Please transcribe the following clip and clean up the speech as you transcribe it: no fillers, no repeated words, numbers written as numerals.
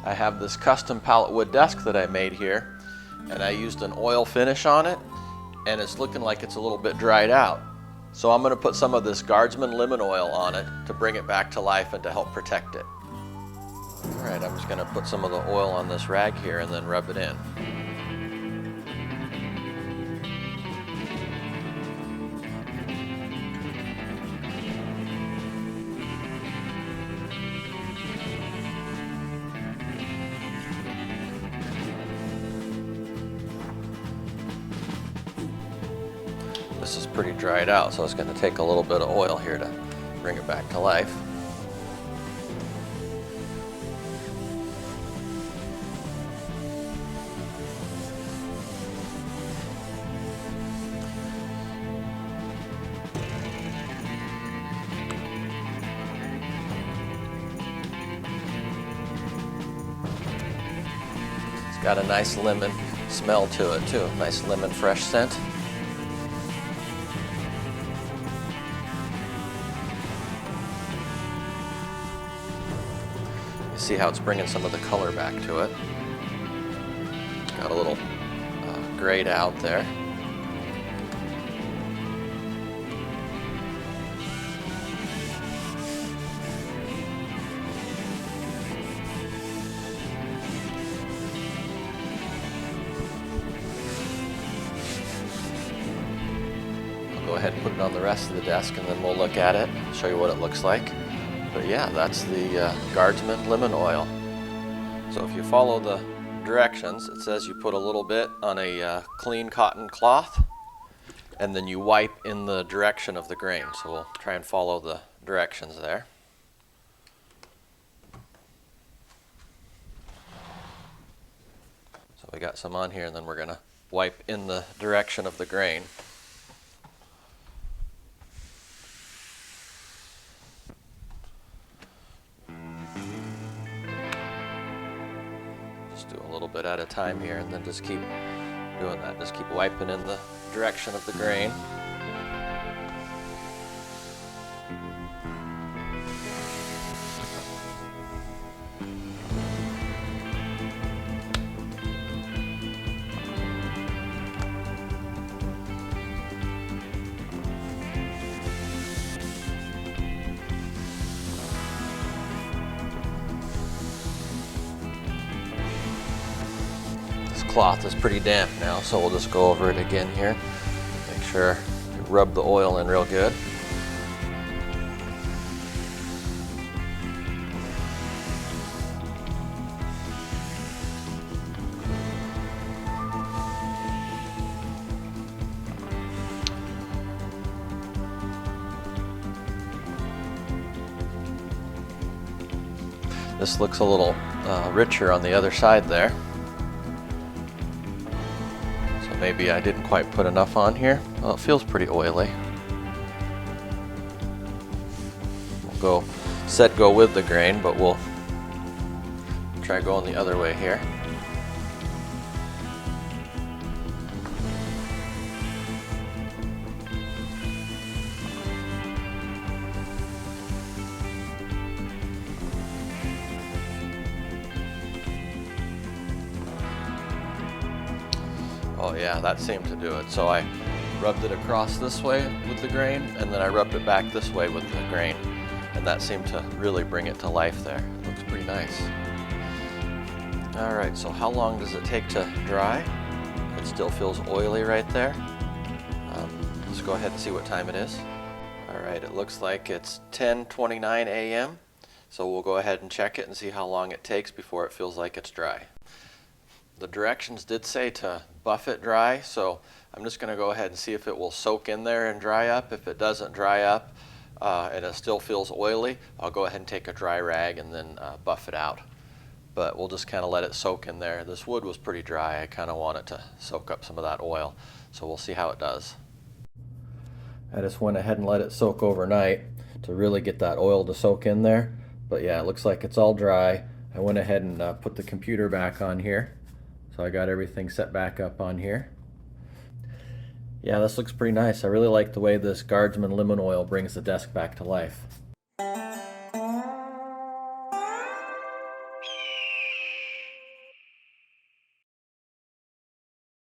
I have this custom pallet wood desk that I made here, and I used an oil finish on it, and it's looking like it's a little bit dried out. So I'm going to put some of this Guardsman Lemon Oil on it to bring it back to life and to help protect it. Alright, I'm just going to put some of the oil on this rag here and then rub it in. This is pretty dried out, so it's going to take a little bit of oil here to bring it back to life. It's got a nice lemon smell to it too, nice lemon fresh scent. See how it's bringing some of the color back to it. Got a little grayed out there. I'll go ahead and put it on the rest of the desk and then we'll look at it, show you what it looks like. But yeah, that's the Guardsman Lemon Oil. So if you follow the directions, it says you put a little bit on a clean cotton cloth and then you wipe in the direction of the grain. So we'll try and follow the directions there. So we got some on here and then we're going to wipe in the direction of the grain. Do a little bit at a time here and then just keep doing that. Just keep wiping in the direction of the grain. Cloth is pretty damp now, so we'll just go over it again here. Make sure you rub the oil in real good. This looks a little richer on the other side there. Maybe I didn't quite put enough on here. Well, it feels pretty oily. We'll go with the grain, but we'll try going the other way here. Oh yeah, that seemed to do it. So I rubbed it across this way with the grain, and then I rubbed it back this way with the grain. And that seemed to really bring it to life there. It looks pretty nice. Alright, so how long does it take to dry? It still feels oily right there. Let's go ahead and see what time it is. Alright, it looks like it's 10:29 a.m. So we'll go ahead and check it and see how long it takes before it feels like it's dry. The directions did say to buff it dry, so I'm just going to go ahead and see if it will soak in there and dry up. If it doesn't dry up and it still feels oily, I'll go ahead and take a dry rag and then buff it out. But we'll just kind of let it soak in there. This wood was pretty dry. I kind of want it to soak up some of that oil, so we'll see how it does. I just went ahead and let it soak overnight to really get that oil to soak in there. But yeah, it looks like it's all dry. I went ahead and put the computer back on here. So I got everything set back up on here. Yeah, this looks pretty nice. I really like the way this Guardsman Lemon Oil brings the desk back to life.